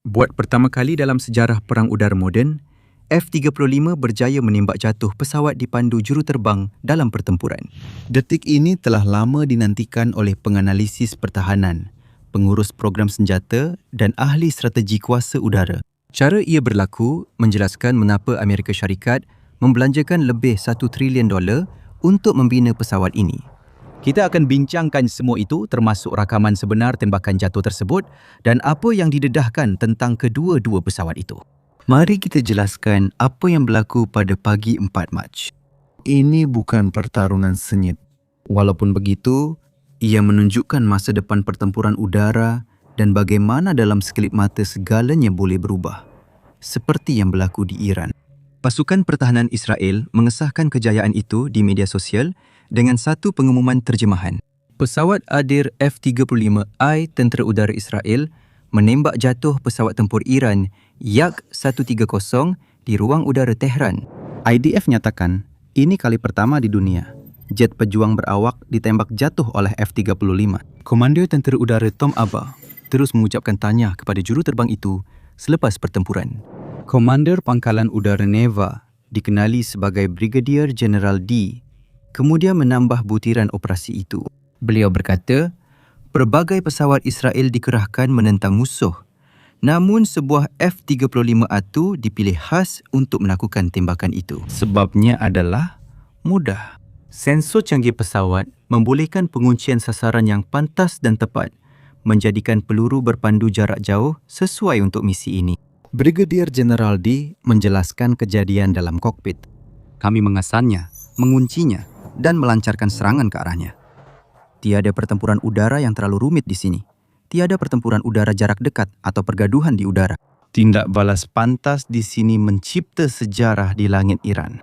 Buat pertama kali dalam sejarah Perang Udara moden, F-35 berjaya menembak jatuh pesawat dipandu juruterbang dalam pertempuran. Detik ini telah lama dinantikan oleh penganalisis pertahanan, pengurus program senjata dan ahli strategi kuasa udara. Cara ia berlaku menjelaskan mengapa Amerika Syarikat membelanjakan lebih $1 trilion untuk membina pesawat ini. Kita akan bincangkan semua itu termasuk rakaman sebenar tembakan jatuh tersebut dan apa yang didedahkan tentang kedua-dua pesawat itu. Mari kita jelaskan apa yang berlaku pada pagi 4 Mac. Ini bukan pertarungan sengit. Walaupun begitu, ia menunjukkan masa depan pertempuran udara dan bagaimana dalam sekelip mata segalanya boleh berubah. Seperti yang berlaku di Iran. Pasukan Pertahanan Israel mengesahkan kejayaan itu di media sosial dengan satu pengumuman terjemahan. Pesawat Adir F-35I Tentera Udara Israel menembak jatuh pesawat tempur Iran Yak-130 di ruang udara Tehran. IDF nyatakan ini kali pertama di dunia jet pejuang berawak ditembak jatuh oleh F-35. Komander Tentera Udara Tom Abba terus mengucapkan tahniah kepada juruterbang itu selepas pertempuran. Komander Pangkalan Udara Neva, dikenali sebagai Brigadier General D, kemudian menambah butiran operasi itu. Beliau berkata, pelbagai pesawat Israel dikerahkan menentang musuh, namun sebuah F-35A dipilih khas untuk melakukan tembakan itu. Sebabnya adalah mudah. Sensor canggih pesawat membolehkan penguncian sasaran yang pantas dan tepat, menjadikan peluru berpandu jarak jauh sesuai untuk misi ini. Brigadier General D menjelaskan kejadian dalam kokpit. Kami mengasannya, menguncinya, dan melancarkan serangan ke arahnya. Tiada pertempuran udara yang terlalu rumit di sini. Tiada pertempuran udara jarak dekat atau pergaduhan di udara. Tindak balas pantas di sini mencipta sejarah di langit Iran.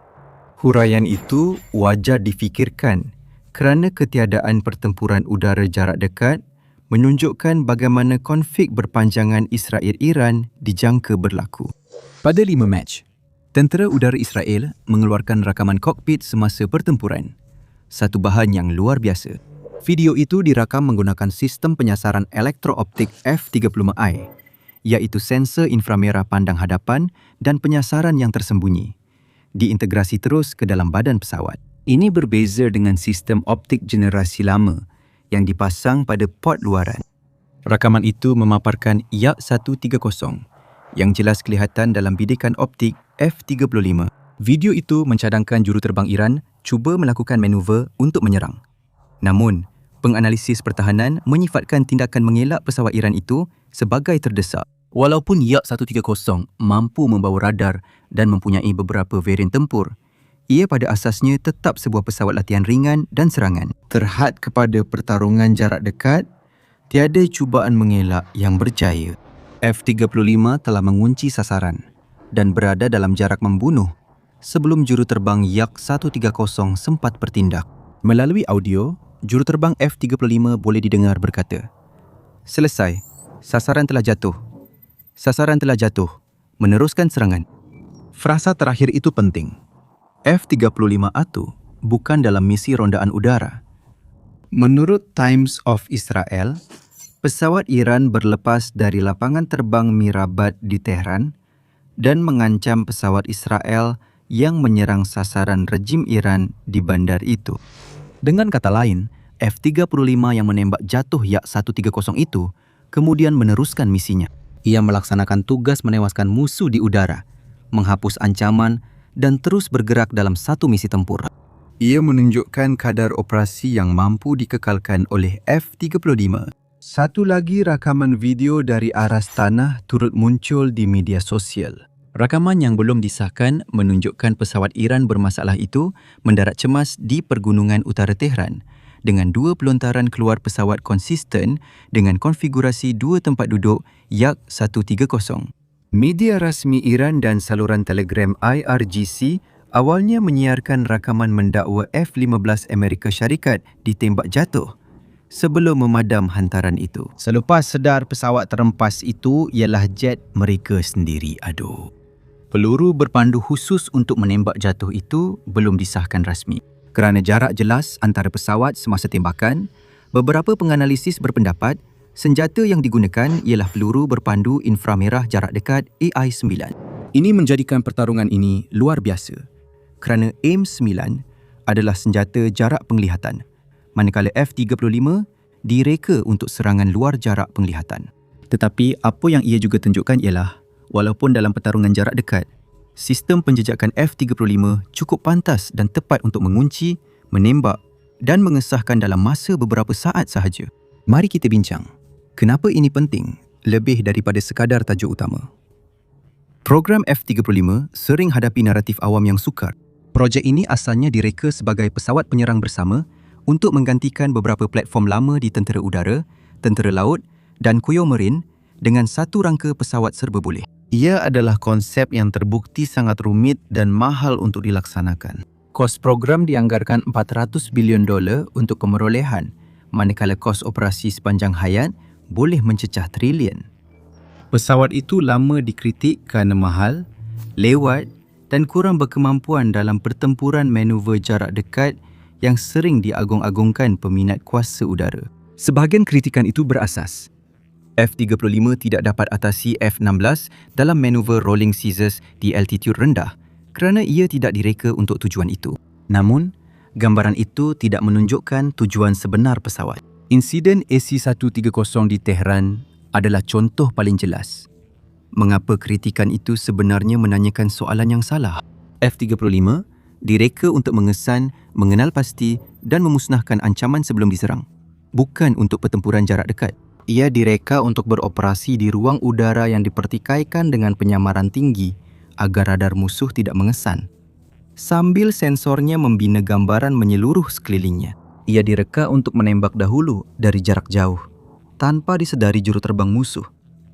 Huraian itu wajar difikirkan kerana ketiadaan pertempuran udara jarak dekat menunjukkan bagaimana konflik berpanjangan Israel-Iran dijangka berlaku. Pada 5 Mac, Tentera Udara Israel mengeluarkan rakaman kokpit semasa pertempuran. Satu bahan yang luar biasa. Video itu dirakam menggunakan sistem penyasaran elektrooptik F-35I, iaitu sensor inframerah pandang hadapan dan penyasaran yang tersembunyi. Diintegrasi terus ke dalam badan pesawat. Ini berbeza dengan sistem optik generasi lama yang dipasang pada port luaran. Rakaman itu memaparkan Yak-130 yang jelas kelihatan dalam bidikan optik F-35. Video itu mencadangkan juruterbang Iran cuba melakukan manuver untuk menyerang. Namun, penganalisis pertahanan menyifatkan tindakan mengelak pesawat Iran itu sebagai terdesak. Walaupun Yak-130 mampu membawa radar dan mempunyai beberapa varian tempur, ia pada asasnya tetap sebuah pesawat latihan ringan dan serangan. Terhad kepada pertarungan jarak dekat, tiada cubaan mengelak yang berjaya. F-35 telah mengunci sasaran dan berada dalam jarak membunuh sebelum juruterbang Yak-130 sempat bertindak. Melalui audio, juruterbang F-35 boleh didengar berkata, "Selesai. Sasaran telah jatuh. Sasaran telah jatuh. Meneruskan serangan." Frasa terakhir itu penting. F-35A bukan dalam misi rondaan udara. Menurut Times of Israel, Pesawat Iran berlepas dari lapangan terbang Mirabat di Tehran dan mengancam pesawat Israel yang menyerang sasaran rejim Iran di bandar itu. Dengan kata lain, F-35 yang menembak jatuh Yak-130 itu kemudian meneruskan misinya. Ia melaksanakan tugas menewaskan musuh di udara, menghapus ancaman dan terus bergerak dalam satu misi tempur. Ia menunjukkan kadar operasi yang mampu dikekalkan oleh F-35. Satu lagi rakaman video dari aras tanah turut muncul di media sosial. Rakaman yang belum disahkan menunjukkan pesawat Iran bermasalah itu mendarat cemas di pergunungan utara Tehran dengan dua pelontaran keluar pesawat konsisten dengan konfigurasi dua tempat duduk Yak-130. Media rasmi Iran dan saluran telegram IRGC awalnya menyiarkan rakaman mendakwa F-15 Amerika Syarikat ditembak jatuh sebelum memadam hantaran itu. Selepas sedar pesawat terempas itu ialah jet mereka sendiri. Peluru berpandu khusus untuk menembak jatuh itu belum disahkan rasmi. Kerana jarak jelas antara pesawat semasa tembakan, beberapa penganalisis berpendapat Senjata yang digunakan ialah peluru berpandu inframerah jarak dekat AI-9. Ini menjadikan pertarungan ini luar biasa kerana AIM-9 adalah senjata jarak penglihatan, manakala F-35 direka untuk serangan luar jarak penglihatan. Tetapi apa yang ia juga tunjukkan ialah, walaupun dalam pertarungan jarak dekat, sistem penjejakan F-35 cukup pantas dan tepat untuk mengunci, menembak dan mengesahkan dalam masa beberapa saat sahaja. Mari kita bincang, kenapa ini penting lebih daripada sekadar tajuk utama. Program F-35 sering hadapi naratif awam yang sukar. Projek ini asalnya direka sebagai pesawat penyerang bersama untuk menggantikan beberapa platform lama di tentera udara, tentera laut dan kuil marin dengan satu rangka pesawat serba boleh. Ia adalah konsep yang terbukti sangat rumit dan mahal untuk dilaksanakan. Kos program dianggarkan $400 bilion untuk kemerolehan, manakala kos operasi sepanjang hayat boleh mencecah trilion. Pesawat itu lama dikritik kerana mahal, lewat dan kurang berkemampuan dalam pertempuran manuver jarak dekat yang sering diagung-agungkan peminat kuasa udara. Sebahagian kritikan itu berasas. F-35 tidak dapat atasi F-16 dalam manuver rolling scissors di altitude rendah kerana ia tidak direka untuk tujuan itu. Namun, gambaran itu tidak menunjukkan tujuan sebenar pesawat. Insiden AC-130 di Tehran adalah contoh paling jelas. Mengapa kritikan itu sebenarnya menanyakan soalan yang salah? F-35 direka untuk mengesan, mengenal pasti dan memusnahkan ancaman sebelum diserang, bukan untuk pertempuran jarak dekat. Ia direka untuk beroperasi di ruang udara yang dipertikaikan dengan penyamaran tinggi agar radar musuh tidak mengesan, sambil sensornya membina gambaran menyeluruh sekelilingnya. Ia direka untuk menembak dahulu dari jarak jauh, tanpa disedari juruterbang musuh,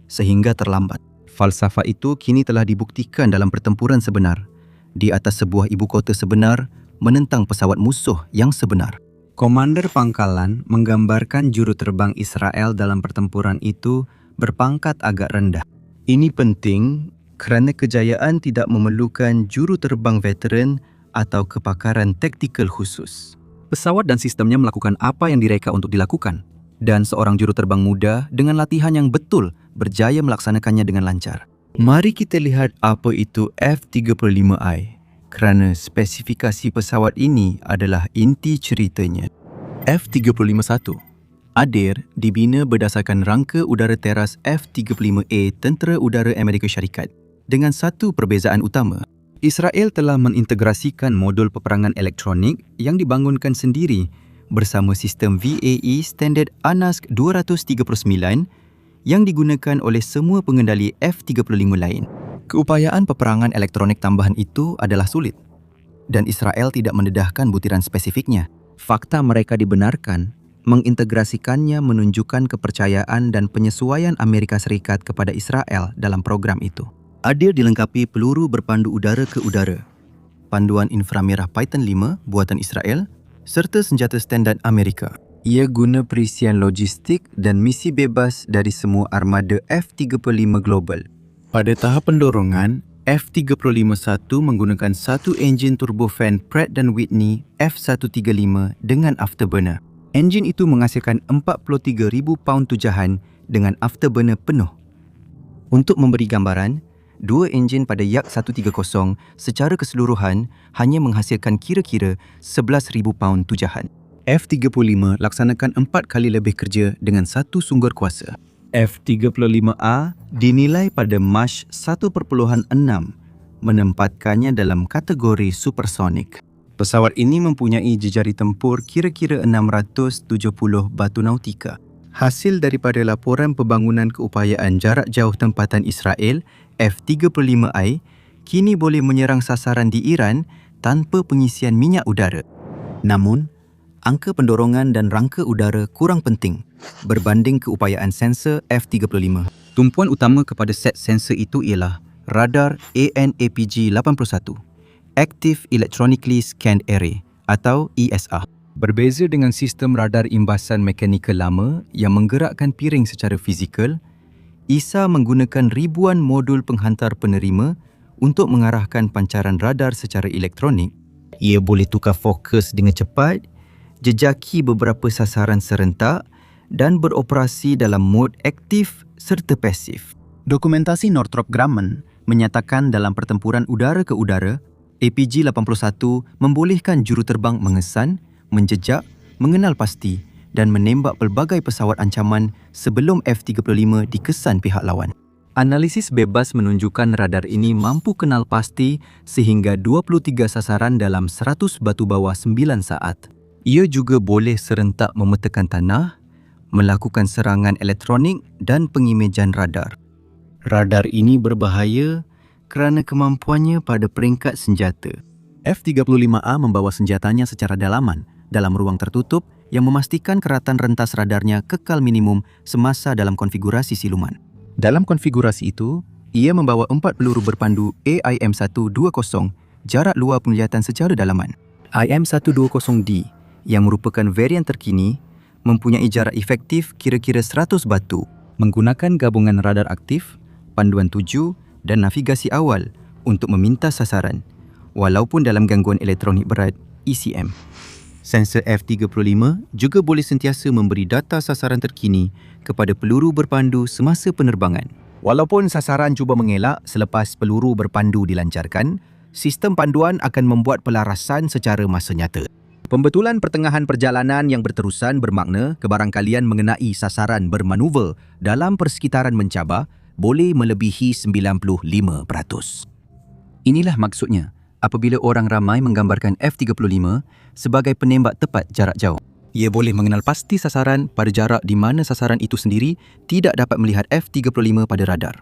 sehingga terlambat. Falsafah itu kini telah dibuktikan dalam pertempuran sebenar, di atas sebuah ibu kota sebenar menentang pesawat musuh yang sebenar. Komander pangkalan menggambarkan juruterbang Israel dalam pertempuran itu berpangkat agak rendah. Ini penting kerana kejayaan tidak memerlukan juruterbang veteran atau kepakaran taktikal khusus. Pesawat dan sistemnya melakukan apa yang direka untuk dilakukan, dan seorang juruterbang muda dengan latihan yang betul berjaya melaksanakannya dengan lancar. Mari kita lihat apa itu F-35I, kerana spesifikasi pesawat ini adalah inti ceritanya. F-35I Adir dibina berdasarkan rangka udara teras F-35A Tentera Udara Amerika Syarikat dengan satu perbezaan utama. Israel telah mengintegrasikan modul peperangan elektronik yang dibangunkan sendiri bersama sistem VAE standard ANASC 239 yang digunakan oleh semua pengendali F-35 lain. Keupayaan peperangan elektronik tambahan itu adalah sulit dan Israel tidak mendedahkan butiran spesifiknya. Fakta mereka dibenarkan mengintegrasikannya menunjukkan kepercayaan dan penyesuaian Amerika Serikat kepada Israel dalam program itu. Adir dilengkapi peluru berpandu udara ke udara, panduan inframerah Python 5 buatan Israel serta senjata standard Amerika. Ia guna perisian logistik dan misi bebas dari semua armada F-35 global. Pada tahap pendorongan, F-35I menggunakan satu enjin turbofan Pratt & Whitney F135 dengan afterburner. Enjin itu menghasilkan 43,000 paun tujahan dengan afterburner penuh. Untuk memberi gambaran, dua enjin pada Yak 130 secara keseluruhan hanya menghasilkan kira-kira 11,000 paun tujahan. F-35 laksanakan 4 kali lebih kerja dengan satu sumber kuasa. F-35A dinilai pada Mach 1.6 menempatkannya dalam kategori supersonik. Pesawat ini mempunyai jejari tempur kira-kira 670 batu nautika. Hasil daripada laporan pembangunan keupayaan jarak jauh tempatan Israel, F-35I kini boleh menyerang sasaran di Iran tanpa pengisian minyak udara. Namun, angka pendorongan dan rangka udara kurang penting berbanding keupayaan sensor F-35. Tumpuan utama kepada set sensor itu ialah radar AN/APG-81, Active Electronically Scanned Array atau ESA. Berbeza dengan sistem radar imbasan mekanikal lama yang menggerakkan piring secara fizikal, ESA menggunakan ribuan modul penghantar penerima untuk mengarahkan pancaran radar secara elektronik. Ia boleh tukar fokus dengan cepat, jejaki beberapa sasaran serentak dan beroperasi dalam mod aktif serta pasif. Dokumentasi Northrop Grumman menyatakan dalam pertempuran udara ke udara, APG-81 membolehkan juruterbang mengesan, menjejak, mengenal pasti dan menembak pelbagai pesawat ancaman sebelum F-35 dikesan pihak lawan. Analisis bebas menunjukkan radar ini mampu kenal pasti sehingga 23 sasaran dalam 100 batu bawah 9 saat. Ia juga boleh serentak memetakan tanah, melakukan serangan elektronik dan pengimejan radar. Radar ini berbahaya kerana kemampuannya pada peringkat senjata. F-35A membawa senjatanya secara dalaman dalam ruang tertutup yang memastikan keratan rentas radarnya kekal minimum semasa dalam konfigurasi siluman. Dalam konfigurasi itu, ia membawa 4 peluru berpandu AIM-120 jarak luar penglihatan secara dalaman. IM-120D yang merupakan varian terkini mempunyai jarak efektif kira-kira 100 batu menggunakan gabungan radar aktif, panduan tuju dan navigasi awal untuk memintas sasaran walaupun dalam gangguan elektronik berat ECM. Sensor F-35 juga boleh sentiasa memberi data sasaran terkini kepada peluru berpandu semasa penerbangan. Walaupun sasaran cuba mengelak selepas peluru berpandu dilancarkan, sistem panduan akan membuat pelarasan secara masa nyata. Pembetulan pertengahan perjalanan yang berterusan bermakna kebarangkalian mengenai sasaran bermanuver dalam persekitaran mencabar boleh melebihi 95%. Inilah maksudnya apabila orang ramai menggambarkan F-35 sebagai penembak tepat jarak jauh. Ia boleh mengenal pasti sasaran pada jarak di mana sasaran itu sendiri tidak dapat melihat F-35 pada radar.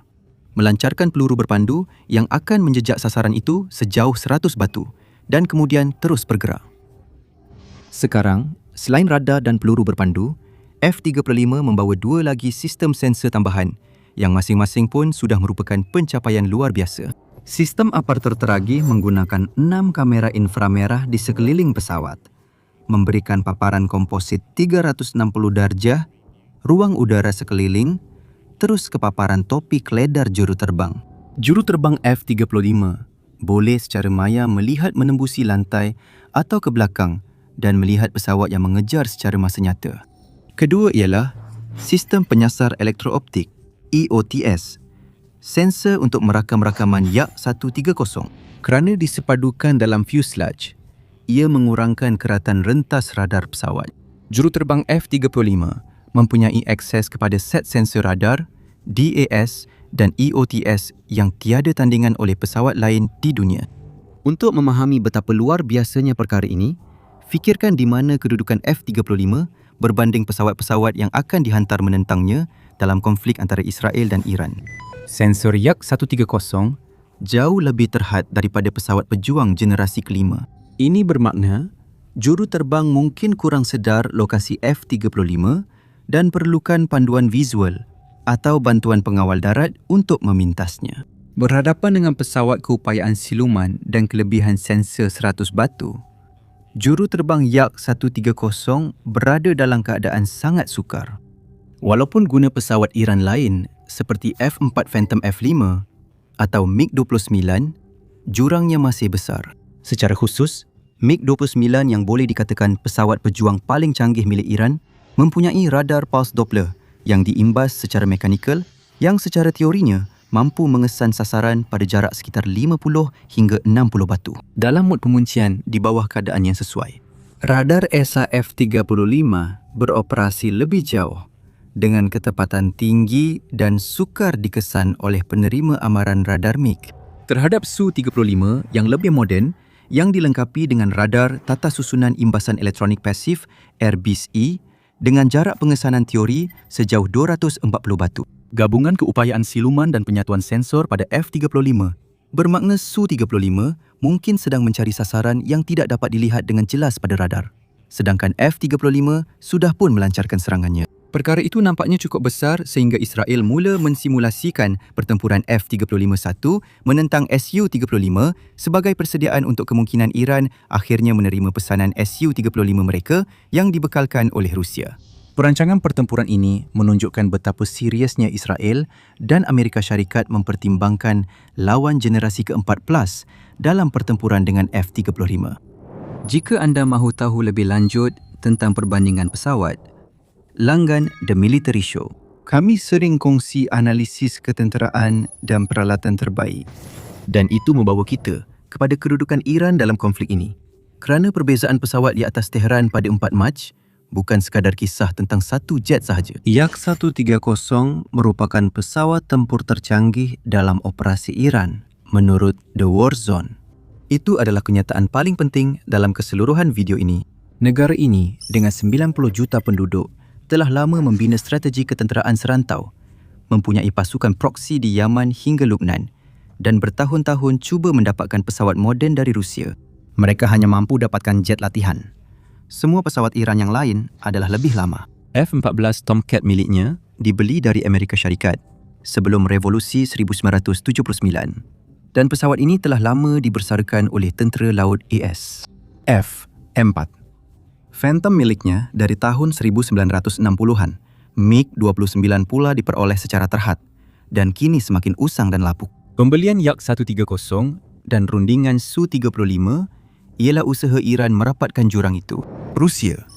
Melancarkan peluru berpandu yang akan menjejak sasaran itu sejauh 100 batu dan kemudian terus bergerak. Sekarang, selain radar dan peluru berpandu, F-35 membawa 2 lagi sistem sensor tambahan yang masing-masing pun sudah merupakan pencapaian luar biasa. Sistem apertur teragi menggunakan 6 kamera inframerah di sekeliling pesawat, memberikan paparan komposit 360 darjah, ruang udara sekeliling, terus ke paparan topi keledar juruterbang. Juruterbang F-35 boleh secara maya melihat menembusi lantai atau ke belakang dan melihat pesawat yang mengejar secara masa nyata. Kedua ialah sistem penyasar elektrooptik EOTS, sensor untuk merakam rakaman Yak 130. Kerana disepadukan dalam fuselage, ia mengurangkan keratan rentas radar pesawat. Juruterbang F-35 mempunyai akses kepada set sensor radar, DAS dan EOTS yang tiada tandingan oleh pesawat lain di dunia. Untuk memahami betapa luar biasanya perkara ini, fikirkan di mana kedudukan F-35 berbanding pesawat-pesawat yang akan dihantar menentangnya dalam konflik antara Israel dan Iran. Sensor Yak 130 jauh lebih terhad daripada pesawat pejuang generasi kelima. Ini bermakna juruterbang mungkin kurang sedar lokasi F-35 dan perlukan panduan visual atau bantuan pengawal darat untuk memintasnya. Berhadapan dengan pesawat keupayaan siluman dan kelebihan sensor 100 batu, juruterbang Yak 130 berada dalam keadaan sangat sukar. Walaupun guna pesawat Iran lain seperti F-4 Phantom F-5 atau MiG-29, jurangnya masih besar. Secara khusus, MiG-29 yang boleh dikatakan pesawat pejuang paling canggih milik Iran mempunyai radar pulse Doppler yang diimbas secara mekanikal yang secara teorinya mampu mengesan sasaran pada jarak sekitar 50 hingga 60 batu dalam mod penguncian di bawah keadaan yang sesuai. Radar ESA F-35 beroperasi lebih jauh dengan ketepatan tinggi dan sukar dikesan oleh penerima amaran radar MiG. Terhadap Su-35 yang lebih moden yang dilengkapi dengan radar tata susunan imbasan elektronik pasif Airbus-E dengan jarak pengesanan teori sejauh 240 batu. Gabungan keupayaan siluman dan penyatuan sensor pada F-35 bermakna Su-35 mungkin sedang mencari sasaran yang tidak dapat dilihat dengan jelas pada radar, sedangkan F-35 sudah pun melancarkan serangannya. Perkara itu nampaknya cukup besar sehingga Israel mula mensimulasikan pertempuran F-35-1 menentang Su-35 sebagai persediaan untuk kemungkinan Iran akhirnya menerima pesanan Su-35 mereka yang dibekalkan oleh Rusia. Perancangan pertempuran ini menunjukkan betapa seriusnya Israel dan Amerika Syarikat mempertimbangkan lawan generasi ke-4 plus dalam pertempuran dengan F-35. Jika anda mahu tahu lebih lanjut tentang perbandingan pesawat, Langgan The Military Show. Kami sering kongsi analisis ketenteraan dan peralatan terbaik. Dan itu membawa kita kepada kedudukan Iran dalam konflik ini. Kerana perbezaan pesawat di atas Tehran pada 4 Mac bukan sekadar kisah tentang satu jet sahaja. Yak-130 merupakan pesawat tempur tercanggih dalam operasi Iran menurut The War Zone. Itu adalah kenyataan paling penting dalam keseluruhan video ini. Negara ini dengan 90 juta penduduk telah lama membina strategi ketenteraan serantau, mempunyai pasukan proksi di Yaman hingga Lubnan dan bertahun-tahun cuba mendapatkan pesawat moden dari Rusia. Mereka hanya mampu dapatkan jet latihan. Semua pesawat Iran yang lain adalah lebih lama. F-14 Tomcat miliknya dibeli dari Amerika Syarikat sebelum Revolusi 1979 dan pesawat ini telah lama dibersarakan oleh Tentera Laut AS. F-4 Phantom miliknya dari tahun 1960-an. MiG-29 pula diperoleh secara terhad dan kini semakin usang dan lapuk. Pembelian Yak-130 dan rundingan Su-35 ialah usaha Iran merapatkan jurang itu. Rusia,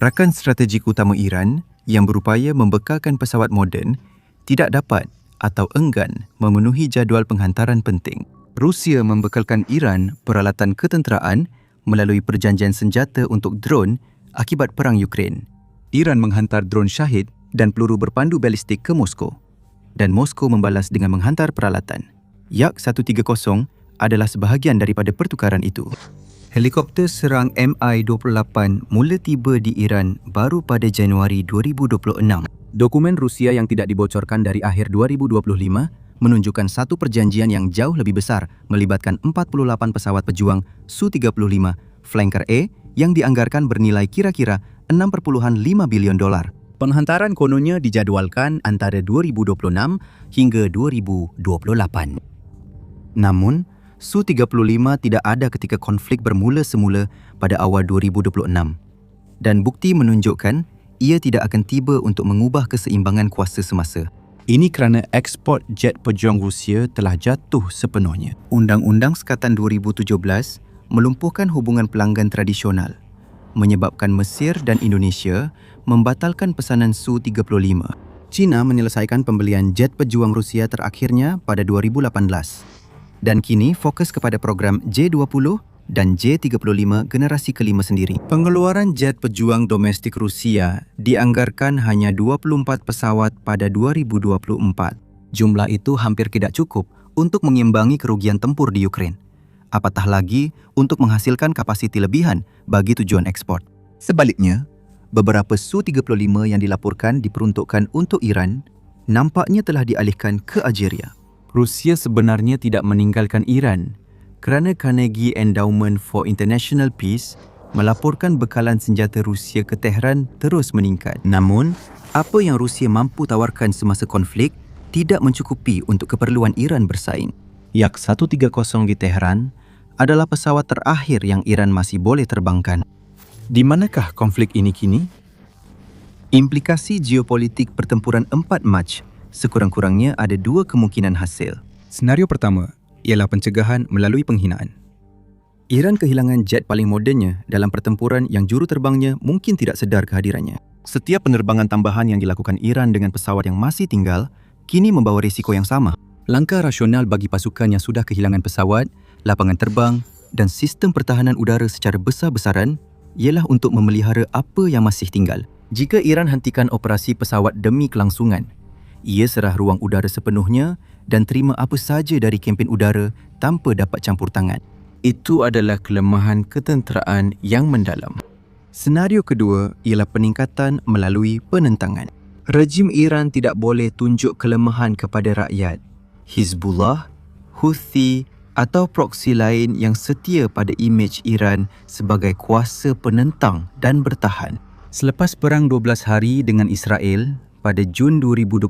rakan strategik utama Iran yang berupaya membekalkan pesawat moden, tidak dapat atau enggan memenuhi jadual penghantaran penting. Rusia membekalkan Iran peralatan ketenteraan melalui perjanjian senjata untuk drone akibat perang Ukraine. Iran menghantar drone Shahid dan peluru berpandu balistik ke Moskow dan Moskow membalas dengan menghantar peralatan. Yak-130 adalah sebahagian daripada pertukaran itu. Helikopter serang Mi-28 mula tiba di Iran baru pada Januari 2026. Dokumen Rusia yang tidak dibocorkan dari akhir 2025 menunjukkan satu perjanjian yang jauh lebih besar melibatkan 48 pesawat pejuang Su-35 Flanker A yang dianggarkan bernilai kira-kira $6.5 bilion. Penghantaran kononnya dijadualkan antara 2026 hingga 2028. Namun, Su-35 tidak ada ketika konflik bermula semula pada awal 2026 dan bukti menunjukkan ia tidak akan tiba untuk mengubah keseimbangan kuasa semasa. Ini kerana ekspor jet pejuang Rusia telah jatuh sepenuhnya. Undang-Undang Sekatan 2017 melumpuhkan hubungan pelanggan tradisional, menyebabkan Mesir dan Indonesia membatalkan pesanan Su-35. China menyelesaikan pembelian jet pejuang Rusia terakhirnya pada 2018 dan kini fokus kepada program J-20 dan J-35 generasi kelima sendiri. Pengeluaran jet pejuang domestik Rusia dianggarkan hanya 24 pesawat pada 2024. Jumlah itu hampir tidak cukup untuk mengimbangi kerugian tempur di Ukraine. Apatah lagi untuk menghasilkan kapasiti lebihan bagi tujuan ekspor. Sebaliknya, beberapa Su-35 yang dilaporkan diperuntukkan untuk Iran nampaknya telah dialihkan ke Algeria. Rusia sebenarnya tidak meninggalkan Iran kerana Carnegie Endowment for International Peace melaporkan bekalan senjata Rusia ke Tehran terus meningkat. Namun, apa yang Rusia mampu tawarkan semasa konflik tidak mencukupi untuk keperluan Iran bersaing. Yak-130 di Tehran adalah pesawat terakhir yang Iran masih boleh terbangkan. Di manakah konflik ini kini? Implikasi geopolitik pertempuran 4 Mac sekurang-kurangnya ada dua kemungkinan hasil. Senario pertama ialah pencegahan melalui penghinaan. Iran kehilangan jet paling modennya dalam pertempuran yang juruterbangnya mungkin tidak sedar kehadirannya. Setiap penerbangan tambahan yang dilakukan Iran dengan pesawat yang masih tinggal kini membawa risiko yang sama. Langkah rasional bagi pasukan yang sudah kehilangan pesawat, lapangan terbang dan sistem pertahanan udara secara besar-besaran ialah untuk memelihara apa yang masih tinggal. Jika Iran hentikan operasi pesawat demi kelangsungan, ia serah ruang udara sepenuhnya dan terima apa saja dari kempen udara tanpa dapat campur tangan. Itu adalah kelemahan ketenteraan yang mendalam. Senario kedua ialah peningkatan melalui penentangan. Rejim Iran tidak boleh tunjuk kelemahan kepada rakyat. Hizbullah, Houthi atau proksi lain yang setia pada imej Iran sebagai kuasa penentang dan bertahan. Selepas perang 12 hari dengan Israel pada Jun 2025,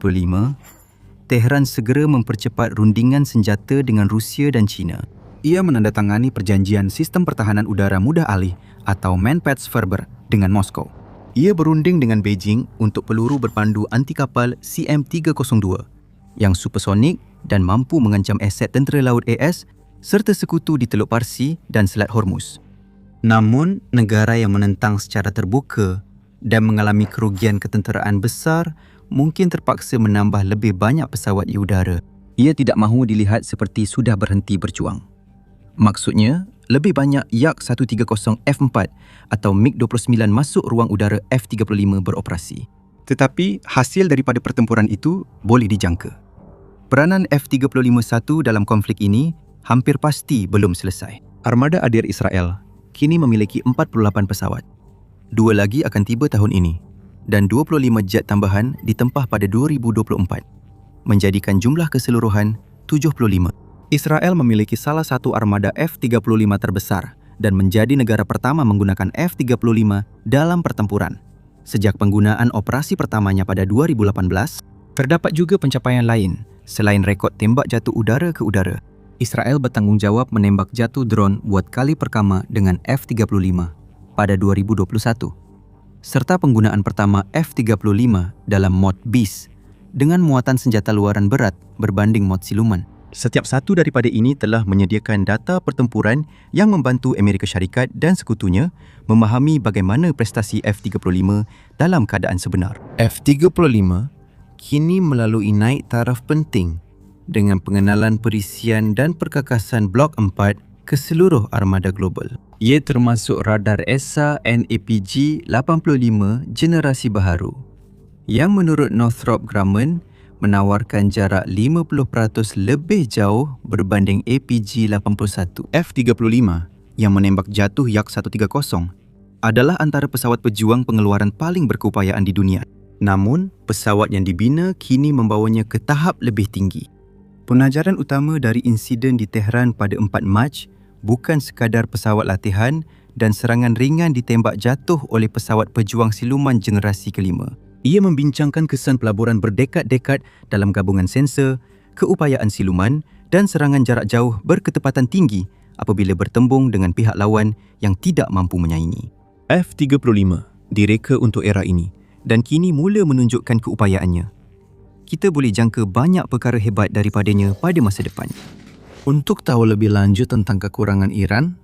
Tehran segera mempercepat rundingan senjata dengan Rusia dan China. Ia menandatangani perjanjian sistem pertahanan udara mudah alih atau Manpads-Verber dengan Moskow. Ia berunding dengan Beijing untuk peluru berpandu anti kapal CM-302 yang supersonik dan mampu mengancam aset Tentera Laut AS serta sekutu di Teluk Parsi dan Selat Hormuz. Namun, negara yang menentang secara terbuka dan mengalami kerugian ketenteraan besar, mungkin terpaksa menambah lebih banyak pesawat di udara. Ia tidak mahu dilihat seperti sudah berhenti berjuang. Maksudnya, lebih banyak Yak-130 F4 atau MiG-29 masuk ruang udara F-35 beroperasi. Tetapi hasil daripada pertempuran itu boleh dijangka. Peranan F-35-1 dalam konflik ini hampir pasti belum selesai. Armada Adir Israel kini memiliki 48 pesawat. 2 lagi akan tiba tahun ini dan 25 jet tambahan ditempah pada 2024, menjadikan jumlah keseluruhan 75. Israel memiliki salah satu armada F-35 terbesar dan menjadi negara pertama menggunakan F-35 dalam pertempuran. Sejak penggunaan operasi pertamanya pada 2018, terdapat juga pencapaian lain selain rekod tembak jatuh udara ke udara. Israel bertanggungjawab menembak jatuh drone buat kali pertama dengan F-35 pada 2021, serta penggunaan pertama F-35 dalam mod Beast dengan muatan senjata luaran berat berbanding mod siluman. Setiap satu daripada ini telah menyediakan data pertempuran yang membantu Amerika Syarikat dan sekutunya memahami bagaimana prestasi F-35 dalam keadaan sebenar. F-35 kini melalui naik taraf penting dengan pengenalan perisian dan perkakasan Blok 4 ke seluruh armada global. Ia termasuk radar ESA NAPG-85 generasi baharu yang menurut Northrop Grumman menawarkan jarak 50% lebih jauh berbanding APG-81. F-35 yang menembak jatuh Yak-130 adalah antara pesawat pejuang pengeluaran paling berkeupayaan di dunia. Namun, pesawat yang dibina kini membawanya ke tahap lebih tinggi. Pengajaran utama dari insiden di Tehran pada 4 Mac bukan sekadar pesawat latihan dan serangan ringan ditembak jatuh oleh pesawat pejuang siluman generasi kelima. Ia membincangkan kesan pelaburan berdekad-dekad dalam gabungan sensor, keupayaan siluman dan serangan jarak jauh berketepatan tinggi apabila bertembung dengan pihak lawan yang tidak mampu menyaingi. F-35 direka untuk era ini dan kini mula menunjukkan keupayaannya. Kita boleh jangka banyak perkara hebat daripadanya pada masa depan. Untuk tahu lebih lanjut tentang kekurangan Iran,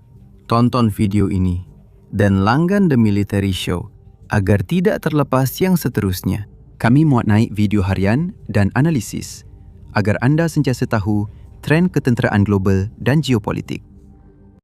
tonton video ini dan langgan The Military Show agar tidak terlepas yang seterusnya. Kami muat naik video harian dan analisis agar anda sentiasa tahu trend ketenteraan global dan geopolitik.